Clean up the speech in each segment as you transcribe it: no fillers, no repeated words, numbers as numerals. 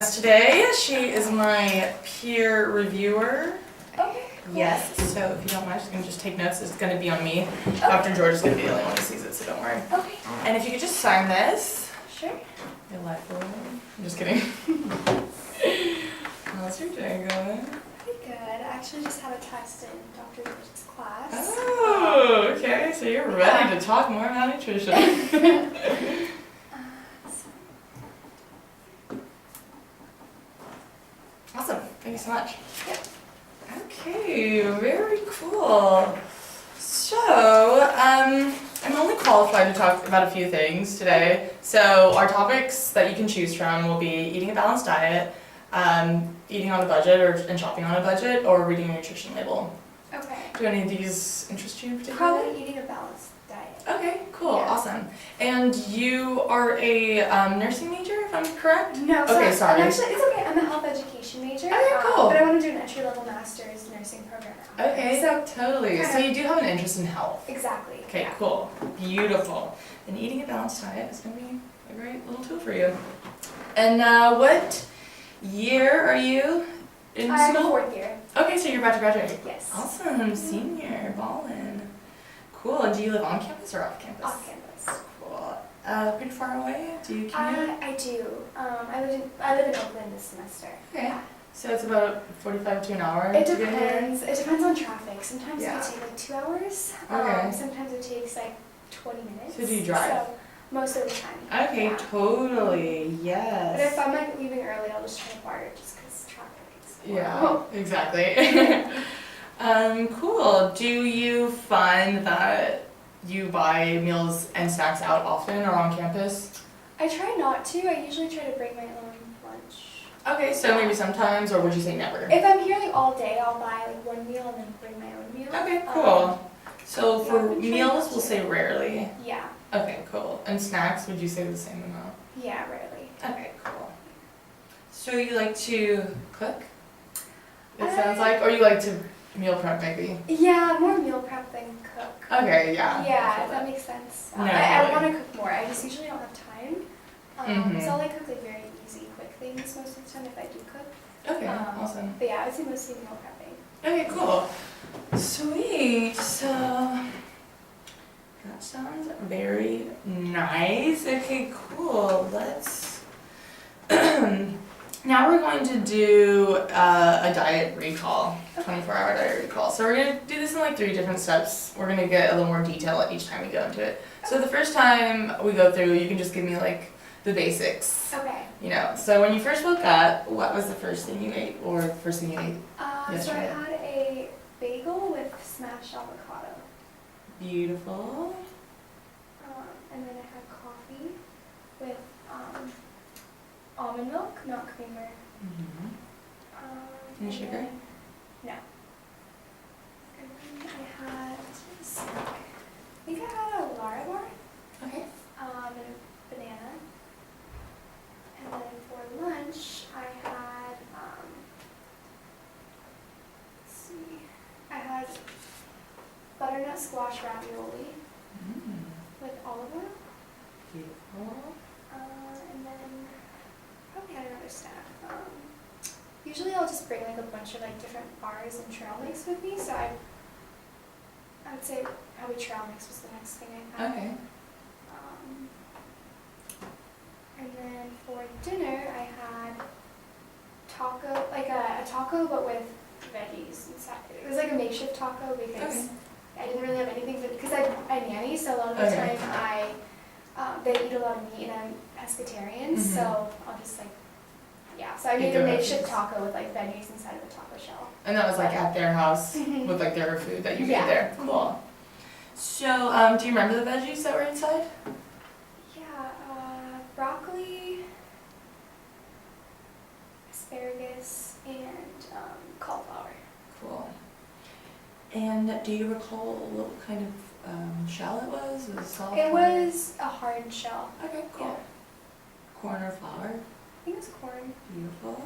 Today, she is my peer reviewer. Okay. Cool. Yes, so if you don't mind, she's going to just take notes. It's going to be on me. Okay. Dr. George is going to be the only one who sees it, so don't worry. Okay. And if you could just sign this. Sure. Your life will. I'm just kidding. How's your day going? Pretty good. I actually just had a test in Dr. George's class. Oh, okay. So you're ready to talk more about nutrition. Awesome. Thank you so much. Yep. Okay, very cool. So, I'm only qualified to talk about a few things today. So our topics that you can choose from will be eating a balanced diet, eating on a budget and shopping on a budget, or reading a nutrition label. Okay. Do any of these interest you in particular? Probably eating a balanced diet. Okay, cool, Yeah. awesome. And you are a nursing major, if I'm correct? No, Okay, sorry. I'm actually, it's okay. I'm a health education major. Okay, cool. But I want to do an entry-level master's nursing program now. Okay, So, totally. So you do have an interest in health. exactly. Okay, yeah. cool. Beautiful. And eating a balanced diet is going to be a great little tool for you. And what year are you in I'm school? fourth year. Okay, so you're about to graduate. Yes. Awesome. Senior. Ballin'. Cool. And do you live on campus or off campus? Off campus. Cool. Pretty far away? Do you commute? I do. I live in Oakland this semester. Okay. Yeah. So it's about 45 to an hour It to get here? depends. It depends on traffic. Sometimes Yeah. it can take like 2 hours. Okay. Sometimes it takes like 20 minutes. So do you drive? So most of the time. Okay, Yeah. totally. Yes. But if I'm like leaving early, I'll just try to bar it just because traffic is. Yeah, exactly. Cool. Do you find that you buy meals and snacks out often or on campus? I try not to. I usually try to bring my own lunch. Okay, so maybe sometimes, or would you say never? If I'm here like all day, I'll buy like one meal and then bring my own meal. Okay, cool. So yeah, for I've been trying meals, not we'll to. say rarely. Yeah. Okay, cool. And snacks, would you say the same amount? Yeah, rarely. Okay, cool. So you like to cook? It sounds like, or you like to meal prep maybe? Yeah, more meal prep than cook. Okay, yeah. Yeah, if that makes sense. No, I totally. want to cook more. I just usually don't have time. Mhm. So I'll like cook like very easy, quick things most of the time if I do cook. Okay, awesome. But yeah, I would say mostly meal prepping. Okay, cool. Sweet. So that sounds very nice. Okay, cool. Let's. Now we're going to do a diet recall, 24-hour diet recall. So we're going to do this in like 3 different steps. We're going to get a little more detail each time we go into it. So the first time we go through, you can just give me like the basics. Okay. You know, so when you first woke up, what was the first thing you ate, or first thing you ate? So I Yesterday. had a bagel with smashed avocado. Beautiful. And then I had coffee with almond milk, not creamer. Mm-hmm. And Any sugar? then- No. And then I had, I think I had a Lara bar, Okay. and a banana. And then for lunch, I had, let's see, I had butternut squash ravioli with olive oil. Beautiful. And then probably had another snack. Usually I'll just bring like a bunch of like different bars and trail mix with me, so I would say probably trail mix was the next thing I had. Okay. And then for dinner I had taco, like a taco but with veggies inside. It was like a makeshift taco because Okay. I didn't really have anything, because I nanny, so a lot of the Okay. time they eat a lot of meat and I'm pescatarian, Mhm. so I'll just like, yeah, so I Eat made the a makeshift veggies. taco with like veggies inside of a taco shell. And that was like at their house Mhm. with like their food that you Yeah. made there. Cool. So, do you remember the veggies that were inside? Yeah, broccoli, asparagus, and cauliflower. Cool. And do you recall what kind of shell it was? Was it soft? It was a hard shell. Okay, cool. Yeah. Corn or flour? I think it was corn. Beautiful.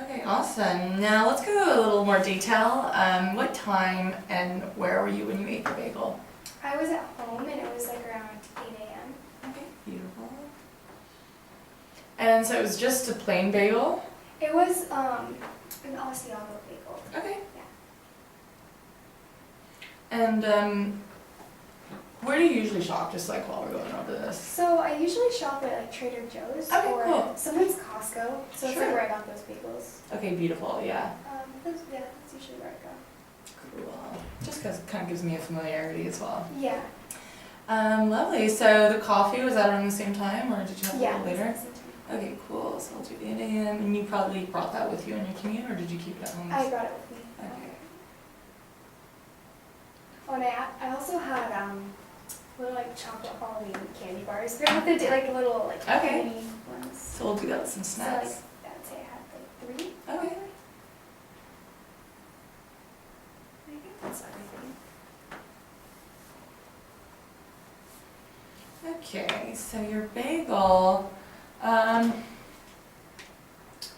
Okay, awesome. Now let's go into a little more detail. What time and where were you when you ate the bagel? I was at home and it was like around 8 a.m. Okay, beautiful. And so it was just a plain bagel? It was an Asiago bagel. Okay. Yeah. And where do you usually shop, just like while we're going over this? So I usually shop at like Trader Joe's Okay, or cool. sometimes Costco. So it's Sure. like where I got those bagels. Okay, beautiful, yeah. That's usually where I go. Cool. Just because it kind of gives me a familiarity as well. Yeah. Lovely. So the coffee, was that around the same time, or did you have it a little later? it's the same time. Okay, cool. So I'll do 8 a.m. And you probably brought that with you on your commute, or did you keep it at home? I brought it with me. Okay. Oh, and I also had little like chocolate Halloween candy bars. They're not the like little like Okay. mini ones. So we'll do that with some So like snacks. I'd say I had like 3. Okay. I think that's everything. Okay, so your bagel.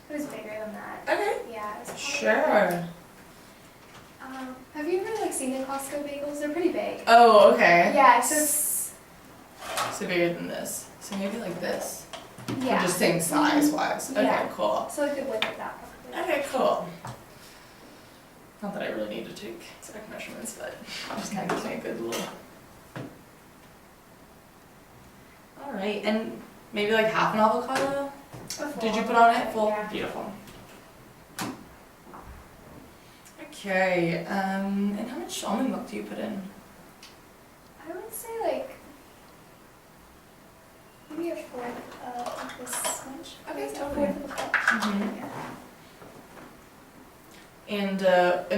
It was bigger than that. Okay. Yeah, it was probably Sure. have you ever like seen the Costco bagels? They're pretty big. Oh, okay. Yeah, so it's So bigger than this. So maybe like this. yeah. Or just saying size-wise. Okay, Yeah. cool. So like the width of that probably. Okay, cool. Not that I really need to take exact measurements, but just kind of gives me a good little. All right, and maybe like half an avocado. Did you put on it? Full? Yeah. Beautiful. Okay, and how much almond milk do you put in? I would say like maybe a fourth of this much. Okay, A totally. fourth of a cup. Mm-hmm. Yeah. And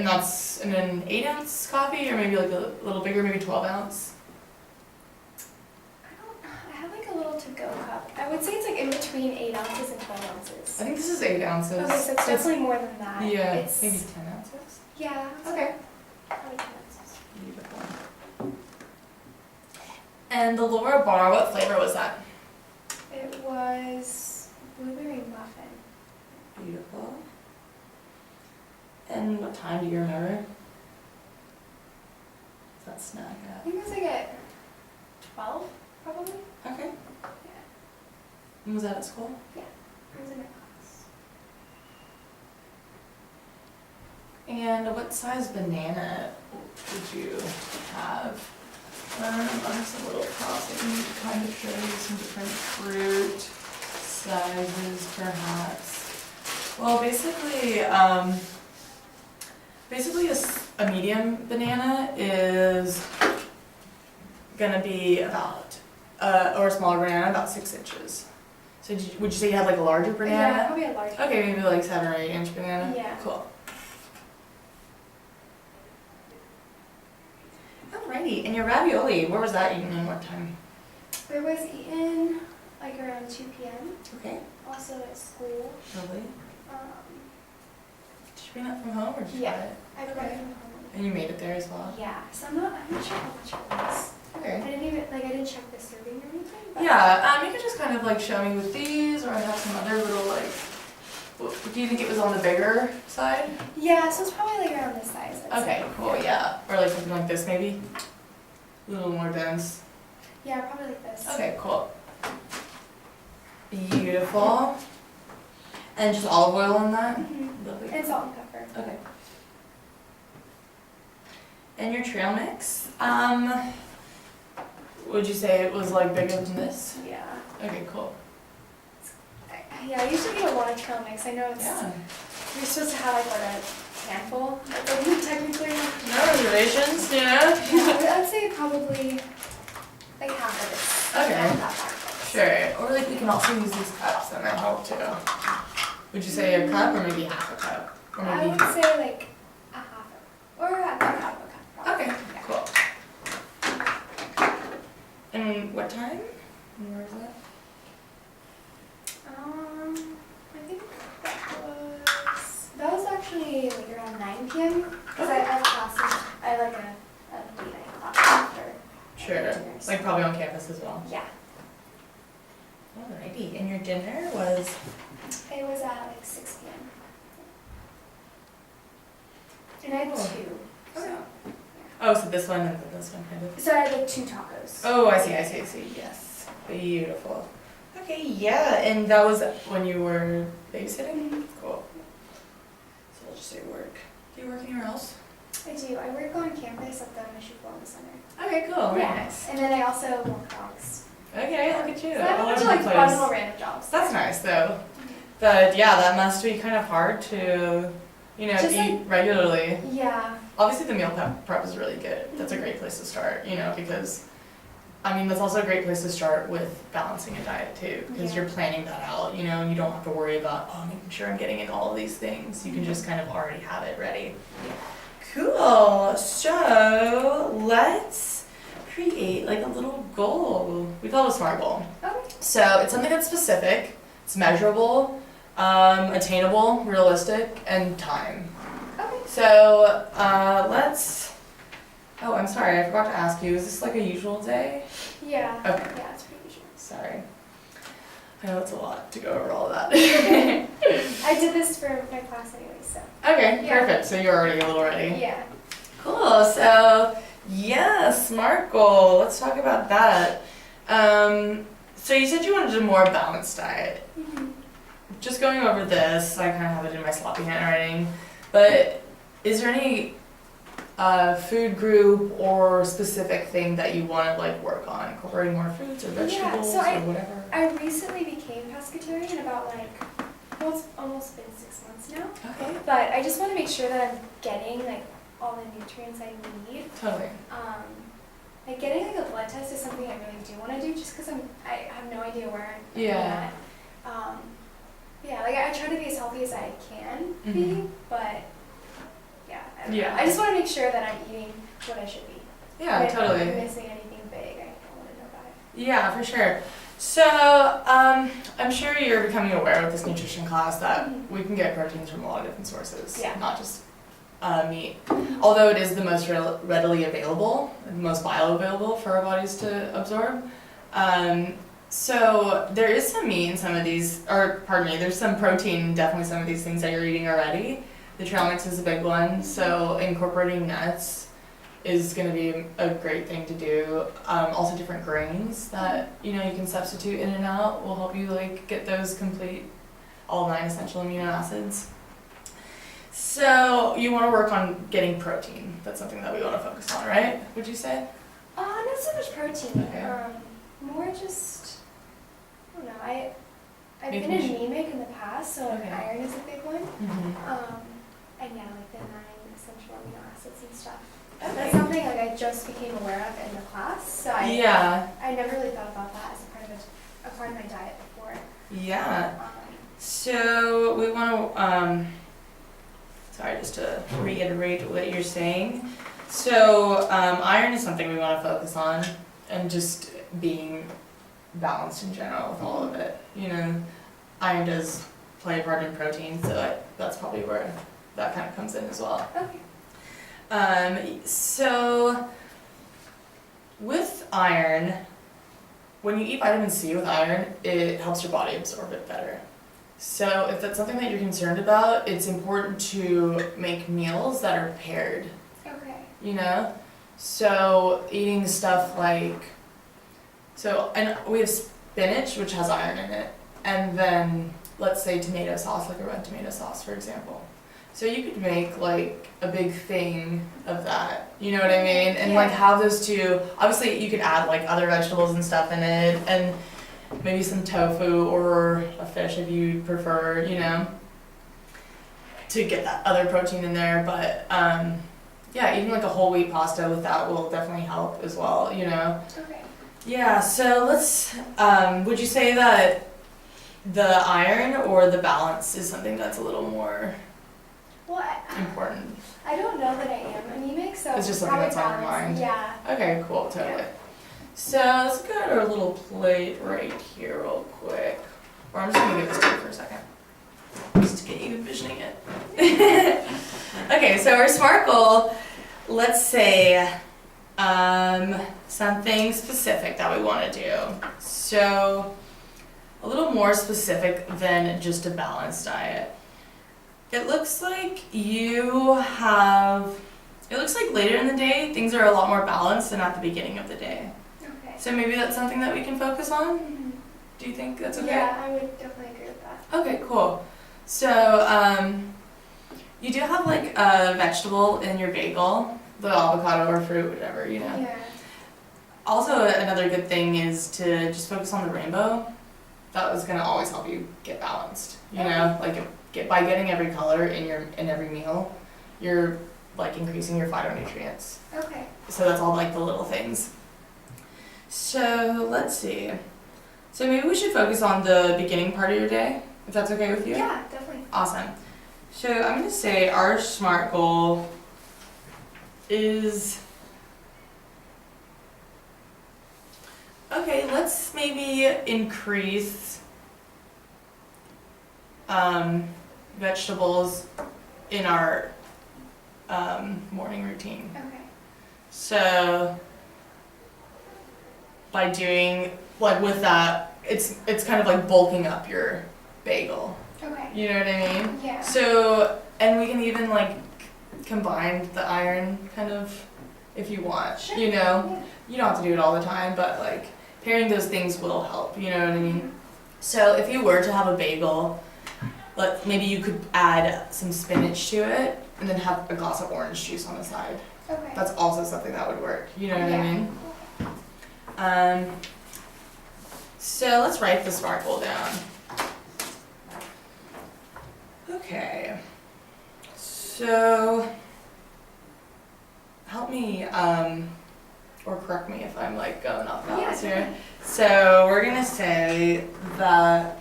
that's in an 8-ounce coffee, or maybe like a little bigger, maybe 12-ounce? I have like a little to-go cup. I would say it's like in between 8 ounces and 12 ounces. I think this is 8 ounces. Okay, so it's definitely more than that. Yeah, It's, maybe 10 ounces. Yeah. Okay. Probably 10 ounces. Beautiful. And the Laura bar, what flavor was that? It was blueberry muffin. Beautiful. And what time do you remember? Is that snack I at? think it was like at 12, probably. Okay. Yeah. And was that at school? It was in my class. And what size banana did you have? I have some little props that need to kind of show you some different fruit sizes, perhaps. Well, basically a medium banana is gonna be about, or a smaller banana, about 6 inches. So would you say you had like a larger banana? Yeah, probably a large. Okay, maybe like 7 or 8 inch banana? Yeah. Cool. Alrighty, and your ravioli, where was that eaten and what time? It was eaten like around 2 p.m. Okay, Also at school. lovely. Um, Did you bring that from home or did you Yeah. buy it? I brought it from home. And you made it there as well? Yeah, so I'm not sure how much it was. I Okay. didn't check the serving or anything. But Yeah, you could just kind of like show me with these, or I have some other little like, do you think it was on the bigger side? Yeah, so it's probably like around this size. I'd Okay, say. cool, yeah. Or like something like this maybe? A little more dense. Yeah, probably like this. Okay, cool. Beautiful. And just olive oil in that? Mm-hmm. Lovely. And salt and pepper. Okay. And your trail mix, would you say it was like bigger than this? Yeah. Okay, cool. Yeah, I usually get a lot of trail mix. I know it's Yeah. you're supposed to have like what a handful, like technically. No reservations, yeah? Yeah, I'd say probably like half of it. Okay. Half that. Sure. Or like we can also use these cups, that might help too. Would you say a cup or maybe half a cup? Or I maybe. would say like a half or a half of a cup. Probably. Okay, Yeah. cool. And what time? And where is that? I think that was actually like around 9 p.m. Because I have classes. I have like a late night class after. Sure. dinner, so- Like probably on campus as well. Yeah. Alrighty. And your dinner was? It was at like 6 p.m. And I had Cool. 2. Okay. Oh, so this one and then this one kind of. So I had like 2 tacos. Oh, I see. Yes. Beautiful. Okay, yeah, and that was when you were babysitting? Cool. So I'll just say work. Do you work anywhere else? I do. I work on campus at the Mission Wellness Center. Okay, cool. Very Yeah. nice. And then I also walk dogs. Okay, look at you. So I have a All bunch of over like the fun place. little random jobs. That's nice though. But yeah, that must be kind of hard to, Just, eat regularly. Yeah. Obviously the meal prep is really good. That's a great place to start, because that's also a great place to start with balancing a diet too, because Yeah. you're planning that out, and you don't have to worry about, making sure I'm getting in all of these things. You can just kind of already have it ready. Cool. So let's create like a little goal. We call it a SMART goal. Okay. So it's something that's specific, it's measurable, attainable, realistic, and time. Okay. So oh, I'm sorry, I forgot to ask you, is this like a usual day? Yeah. Okay. Yeah, it's pretty usual. Sorry. I know it's a lot to go over all of that. I did this for my class anyway, so. Okay, Yeah. perfect. So you're already a little ready. Yeah. Cool. So, yeah, SMART goal. Let's talk about that. So you said you wanted a more balanced diet. Mhm. Just going over this, I kind of have it in my sloppy handwriting, but is there any food group or specific thing that you want to like work on, incorporating more fruits or vegetables so or whatever? I recently became pescatarian about well, it's almost been 6 months now. Okay. But I just want to make sure that I'm getting like all the nutrients I need. Totally. Like getting like a blood test is something I really do want to do, just because I have no idea where I'm Yeah. at. Yeah, like I try to be as healthy as I can be, Mhm. but yeah, I don't Yeah. know. I just want to make sure that I'm eating what I should be. Yeah, And if totally. I'm missing anything big, I don't want to know about it. Yeah, for sure. So, I'm sure you're becoming aware with this nutrition class that Mhm. we can get proteins from a lot of different sources, Yeah. not just meat. Although it is the most readily available, the most bioavailable for our bodies to absorb. So there is some meat in some of these, or pardon me, there's some protein in definitely some of these things that you're eating already. The trail mix is a big one, so incorporating nuts is going to be a great thing to do. Also different grains that you can substitute in and out will help you like get those complete all 9 essential amino acids. So you want to work on getting protein. That's something that we want to focus on, right? Would you say? Not so much protein. Okay. More just, I don't know. I've Making been sure- anemic in the past, so like Okay. iron is a big one. Mm-hmm. And yeah, like the 9 essential amino acids and stuff. Okay. That's something like I just became aware of in the class, so I never really thought about that as a part of my diet before. Yeah. So we want to, sorry, just to reiterate what you're saying. So iron is something we want to focus on, and just being balanced in general with all of it. Iron does play a part in protein, so that's probably where that kind of comes in as well. Okay. So with iron, when you eat vitamin C with iron, it helps your body absorb it better. So if that's something that you're concerned about, it's important to make meals that are paired, Okay. So eating stuff like, and we have spinach, which has iron in it, and then let's say tomato sauce, like a red tomato sauce, for example. So you could make like a big thing of that, you know what I mean? And like Yeah. have those two, obviously you could add like other vegetables and stuff in it, and maybe some tofu or a fish if you prefer, to get that other protein in there. But yeah, eating like a whole wheat pasta with that will definitely help as well, Okay. Yeah, so let's, would you say that the iron or the balance is something that's a little more Well, important? I don't know that I am anemic, so It's just something probably that's on your balance. mind. Yeah. Okay, cool, totally. Yeah. So let's go to our little plate right here real quick. Or I'm just gonna give this to you for a second. Just to get you envisioning it. Okay, so our SMART goal, let's say something specific that we want to do. So a little more specific than just a balanced diet. It looks like later in the day, things are a lot more balanced than at the beginning of the day. Okay. So maybe that's something that we can focus on? Mhm. Do you think that's okay? Yeah, I would definitely agree with that. Okay, cool. So, you do have like a vegetable in your bagel, the avocado or fruit, whatever, you know. Yeah. Also, another good thing is to just focus on the rainbow. That is gonna always help you get balanced. You know, like by getting every color in every meal, you're like increasing your phytonutrients. Okay. So that's all like the little things. So let's see. So maybe we should focus on the beginning part of your day, if that's okay with you. Yeah, definitely. Awesome. So I'm gonna say our SMART goal is, okay, let's maybe increase vegetables in our morning routine. Okay. So by doing, like with that, it's kind of like bulking up your bagel. Okay. You know what I mean? Yeah. So, and we can even like combine the iron kind of if you want, Sure. you know? Yeah. You don't have to do it all the time, but like pairing those things will help, you know what I mean? So if you were to have a bagel, like maybe you could add some spinach to it and then have a glass of orange juice on the side. Okay. That's also something that would work, you know what Yeah. I mean? So let's write the SMART goal down. Okay. So help me, or correct me if I'm like going off balance Yeah. here. So we're gonna say that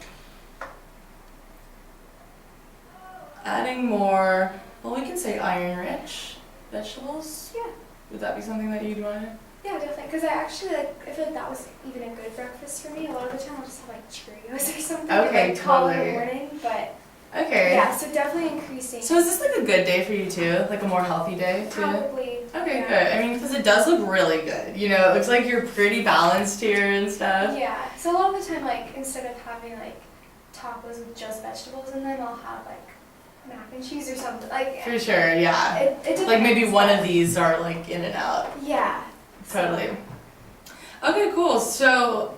adding more, well, we can say iron-rich vegetables. Yeah. Would that be something that you'd want to? Yeah, definitely. Because I actually I feel like that was even a good breakfast for me. A lot of the time I'll just have like Cheerios or something. Okay, like, call in totally. the morning, but Okay. yeah, so definitely increasing. So is this like a good day for you too? Like a more healthy day too? Probably. Okay, yeah. good. I mean, because it does look really good. You know, it looks like you're pretty balanced here and stuff. Yeah. So a lot of the time, like instead of having like tacos with just vegetables in them, I'll have like mac and cheese or something. Like For sure, yeah. it depends. Like maybe one of these are like in and out. Yeah. Totally. Okay, cool. So,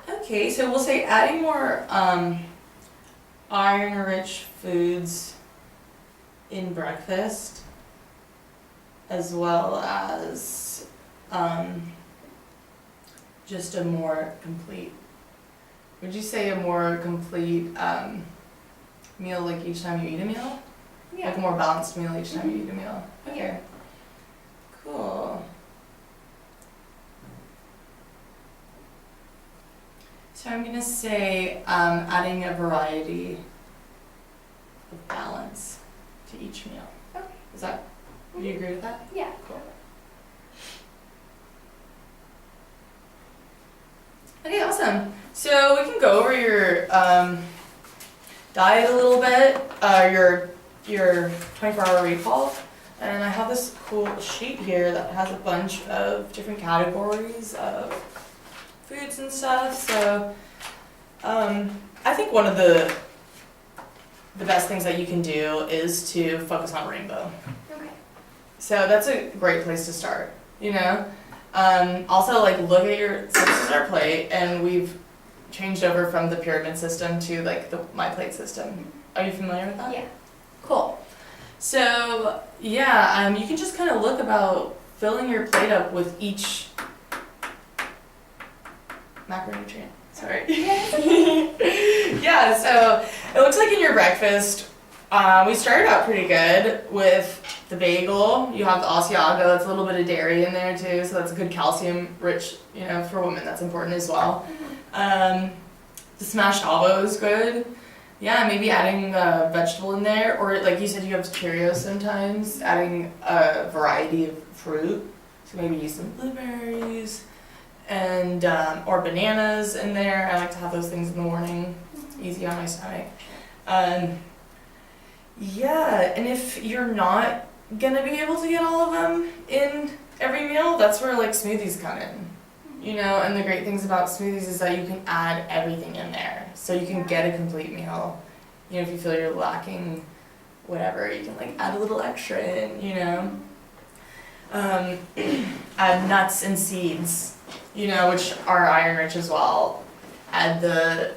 okay, so we'll say adding more iron-rich foods in breakfast, as well as just a more complete. Would you say a more complete meal, like each time you eat a meal? Yeah. Like a more balanced meal each time you eat a meal. Okay. Yeah. Cool. So I'm gonna say adding a variety of balance to each meal. Okay. Is that? Do you agree with that? Yeah. Cool. Okay, awesome. So we can go over your diet a little bit, your 24-hour recall, and I have this cool sheet here that has a bunch of different categories of foods and stuff. So I think one of the best things that you can do is to focus on rainbow. Okay. So that's a great place to start, you know? Also, like, look at your, so this is our plate, and we've changed over from the pyramid system to, like, the my plate system. Are you familiar with that? Yeah. Cool. So, yeah, you can just kind of look about filling your plate up with each macronutrient. Sorry. Yeah, so it looks like in your breakfast, we started out pretty good with the bagel. You have the Asiago, it's a little bit of dairy in there too, so that's a good calcium rich, you know, for women that's important as well. The smashed avo is good. Yeah, maybe adding a vegetable in there, or like you said, you have Cheerios sometimes, adding a variety of fruit. So maybe use some blueberries and or bananas in there. I like to have those things in the morning, easy on my stomach. Yeah, and if you're not gonna be able to get all of them in every meal, that's where like smoothies come in. You know, and the great things about smoothies is that you can add everything in there. So you can get a complete meal. You know, if you feel you're lacking whatever, you can like add a little extra in, you know. um, add nuts and seeds, you know, which are iron rich as well. Add the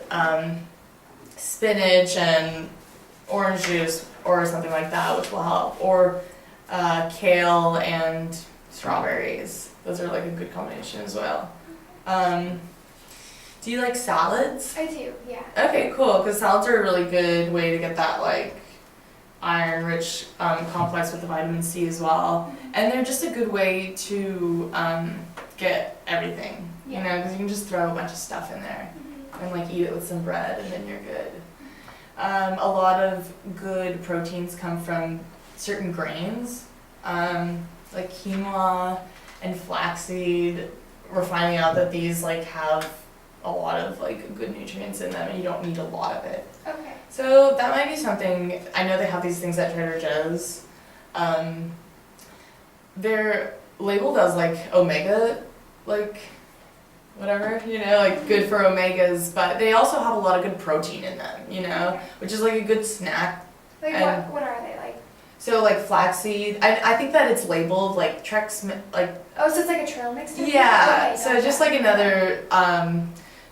spinach and orange juice or something like that, which will help. Or kale and strawberries. Those are like a good combination as well. Do you like salads? I do, yeah. Okay, cool. Because salads are a really good way to get that like iron-rich complex with the vitamin C as well, and they're just a good way to get everything. You know, because you can just throw a bunch of stuff in there and like eat it with some bread, and then you're good. A lot of good proteins come from certain grains, like quinoa and flaxseed. We're finding out that these like have a lot of like good nutrients in them, and you don't need a lot of it. Okay. So that might be something. I know they have these things at Trader Joe's. They're labeled as like omega, like whatever, you know, like good for omegas, but they also have a lot of good protein in them, you know, which is like a good snack. Like what are they like? So like flaxseed, I think that it's labeled like like. Oh, so it's like a trail mix? Yeah, Okay, so gotcha. just like another,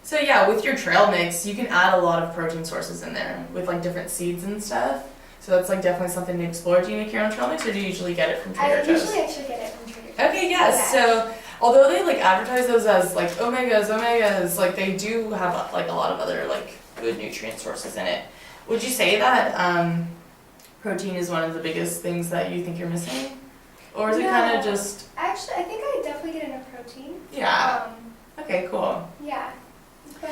so yeah, with your trail mix, you can add a lot of protein sources in there with like different seeds and stuff. So that's like definitely something to explore. Do you make your own trail mix, or do you usually get it from Trader Joe's? I usually actually get it from Trader Joe's. Okay, yes. So although they like advertise those as like omegas, like they do have like a lot of other like good nutrient sources in it. Would you say that protein is one of the biggest things that you think you're missing, or is it kind of just? Actually, I think I definitely get enough protein. Yeah. Okay. Cool. Yeah, but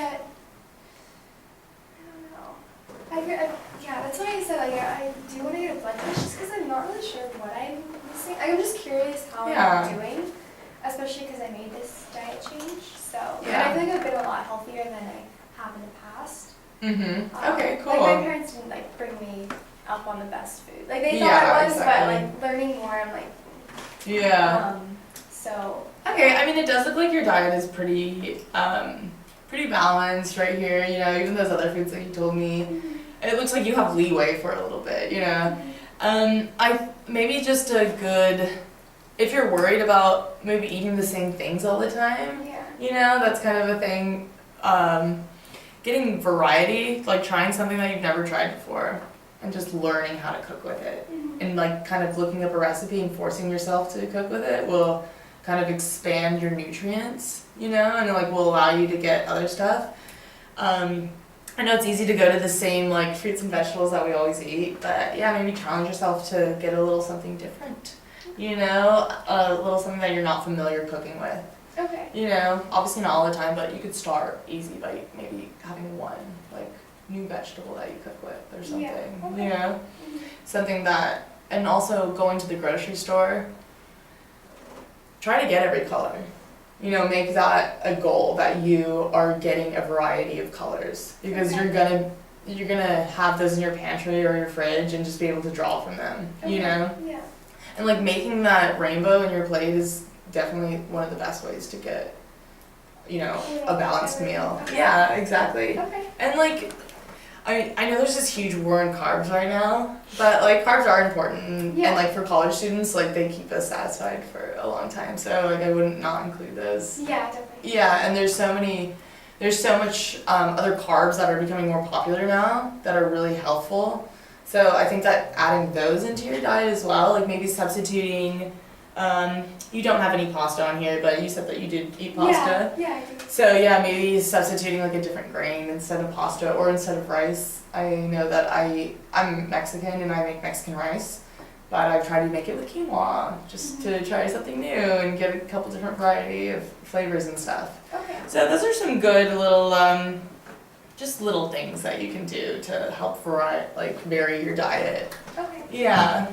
I don't know. Yeah, that's why I said like I do want to get a blood test just because I'm not really sure what I'm missing. I'm just curious how I'm doing, especially because I made this diet change. So and I feel like I've been a lot healthier than I have in the past. Okay. Cool. Like my parents didn't like bring me up on the best food. Like they thought I was, but like learning more, I'm like. Yeah. So. Okay, I mean it does look like your diet is pretty balanced right here, you know, even those other foods that you told me. It looks like you have leeway for a little bit, you know. Maybe just a good, if you're worried about maybe eating the same things all the time, you know, that's kind of a thing. Getting variety, like trying something that you've never tried before and just learning how to cook with it. And like kind of looking up a recipe and forcing yourself to cook with it will kind of expand your nutrients, you know, and it like will allow you to get other stuff. I know it's easy to go to the same like fruits and vegetables that we always eat, but yeah, maybe challenge yourself to get a little something different, you know, a little something that you're not familiar cooking with. Okay. You know, obviously not all the time, but you could start easy by maybe having one like new vegetable that you cook with or something, you know, something that, and also going to the grocery store, try to get every color. You know, make that a goal that you are getting a variety of colors, because you're gonna have those in your pantry or your fridge and just be able to draw from them, you know? Yeah. And like making that rainbow in your plate is definitely one of the best ways to get, you know, a balanced meal. Yeah, exactly. Okay. And like, I know there's this huge war on carbs right now, but like carbs are important, and like for college students, like they keep us satisfied for a long time. So like I wouldn't not include those. Yeah, definitely. Yeah, and there's so much other carbs that are becoming more popular now that are really healthful. So I think that adding those into your diet as well, like maybe substituting. You don't have any pasta on here, but you said that you did eat pasta. Yeah, I do. So yeah, maybe substituting like a different grain instead of pasta or instead of rice. I know that I'm Mexican and I make Mexican rice, but I've tried to make it with quinoa just to try something new and get a couple different variety of flavors and stuff. Okay. So those are some good little, just little things that you can do to help vary your diet. Okay. Yeah.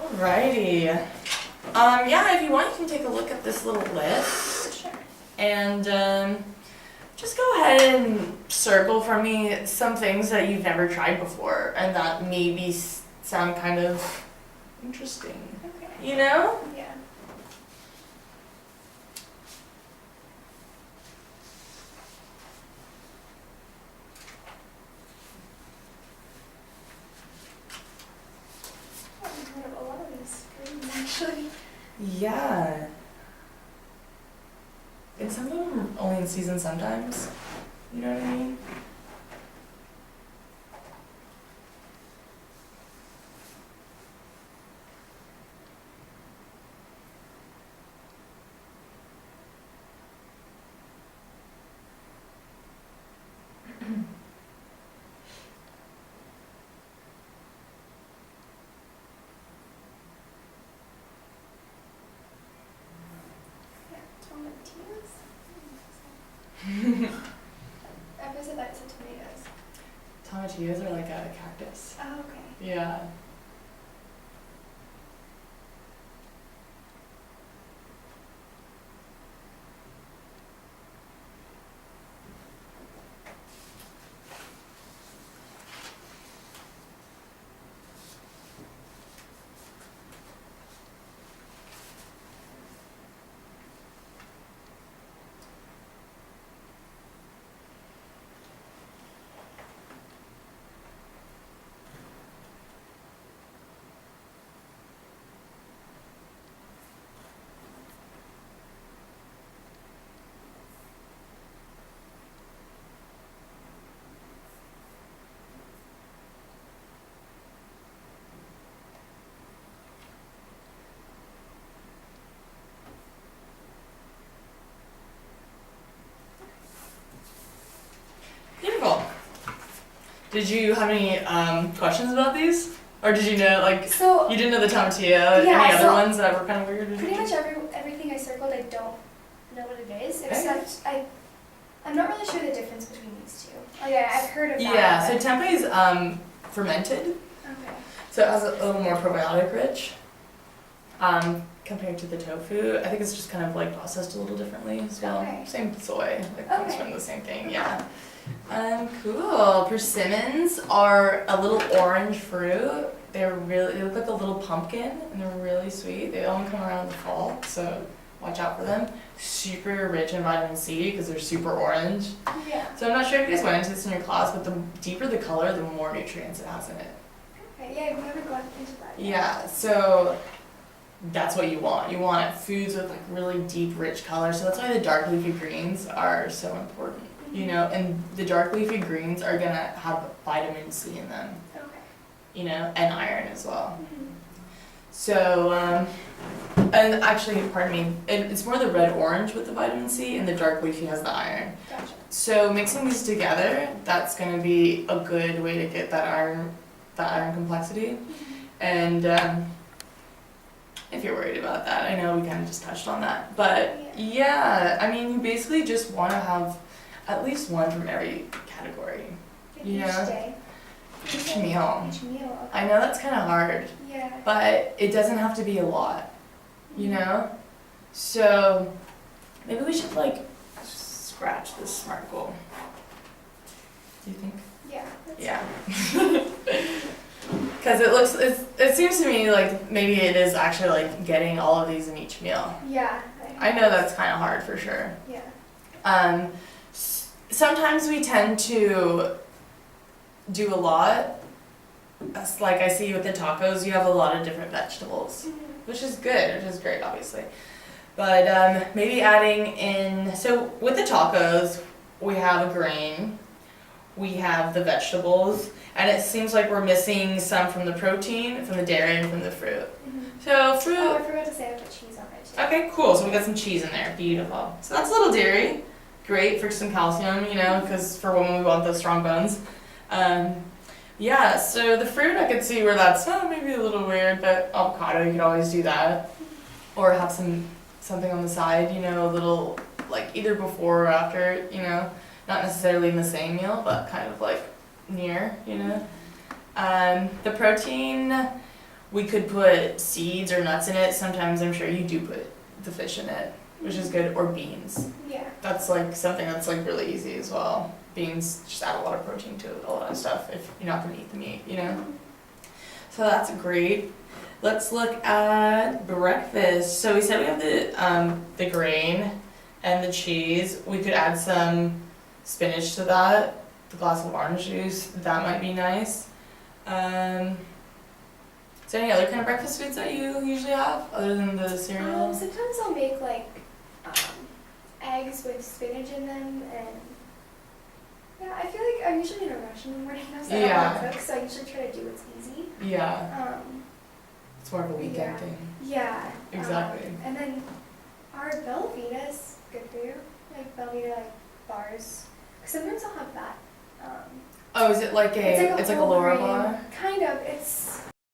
Alrighty. Yeah, if you want, you can take a look at this little list. Sure. And just go ahead and circle for me some things that you've never tried before and that maybe sound kind of interesting. Okay. You know? Yeah. I've heard of a lot of these screens actually. Yeah. And some of them are only in season sometimes. You know what I mean? Yeah, tomatillos. I was about to say tomatoes. Tomatillos are like a cactus. Oh, okay. Yeah. Beautiful. Did you have any questions about these? Or did you know, like, So you didn't know the tomatillo? Yeah, Any other so ones that were kind of weird? pretty much everything I circled, I don't know what it is, Okay. except I'm not really sure the difference between these two. Oh yeah, I've heard of that. Yeah, so but- tempeh is fermented, Okay. so it has a little more probiotic rich compared to the tofu. I think it's just kind of like processed a little differently as well. Okay. Same soy, like comes Okay. from the same thing, yeah. Cool. Persimmons are a little orange fruit. They look like a little pumpkin and they're really sweet. They only come around in the fall, so watch out for them. Super rich in vitamin C because they're super orange. Yeah. So I'm not sure if you guys went into this in your class, but the deeper the color, the more nutrients it has in it. Okay. Yeah, I've never gone into that. yet. Yeah, so that's what you want. You want foods with like really deep, rich color. So that's why the dark leafy greens are so important. You know, and the dark leafy greens are gonna have vitamin C in them. Okay. You know, and iron as well. Mhm. So, and actually, pardon me, it's more the red orange with the vitamin C, and the dark leafy has the iron. Gotcha. So mixing these together, that's gonna be a good way to get that iron complexity. And if you're worried about that, I know we kind of just touched on that, but yeah, I mean, you basically just want to have at least one from every category. Like Yeah. Each day. Each meal. Each meal. Okay. I know that's kind of hard, Yeah. but it doesn't have to be a lot, you know? So maybe we should like scratch this SMART goal. Do you think? Yeah. That's Yeah. Because it seems to me like maybe it is actually like getting all of these in each meal. Yeah. I know that's kind of hard for sure. Yeah. Sometimes we tend to do a lot. Like I see with the tacos, you have a lot of different vegetables, Mhm. which is good, which is great, obviously. But maybe adding in, so with the tacos, we have a grain, we have the vegetables, and it seems like we're missing some from the protein, from the dairy, and from the fruit. Mhm. So fruit. Oh, I forgot to say I put cheese on it too. Okay, cool. So we got some cheese in there. Beautiful. So that's a little dairy. Great for some calcium, you know, because for women we want those strong bones. Yeah, so the fruit I could see where that's maybe a little weird, but avocado, you could always do that. Or have something on the side, you know, a little, like either before or after, you know, not necessarily in the same meal, but kind of like near, you know. The protein, we could put seeds or nuts in it. Sometimes I'm sure you do put the fish in it, which is good, or beans. Yeah. That's like something that's like really easy as well. Beans just add a lot of protein to a lot of stuff if you're not gonna eat the meat, you know? So that's great. Let's look at breakfast. So we said we have the grain and the cheese. We could add some spinach to that, the glass of orange juice. That might be nice. Is there any other kind of breakfast foods that you usually have other than the cereal? Sometimes I'll make like eggs with spinach in them, and yeah, I feel like I'm usually in a rush in the morning now, so I don't want to cook, so I usually try to do what's easy. Yeah. It's more of a weekend Yeah. thing. Yeah. Exactly. And then our Belvita's good for you, like Belvita like bars. 'Cause sometimes I'll have that. Oh, is it like It's like a lower whole grain- bar? Kind of. It's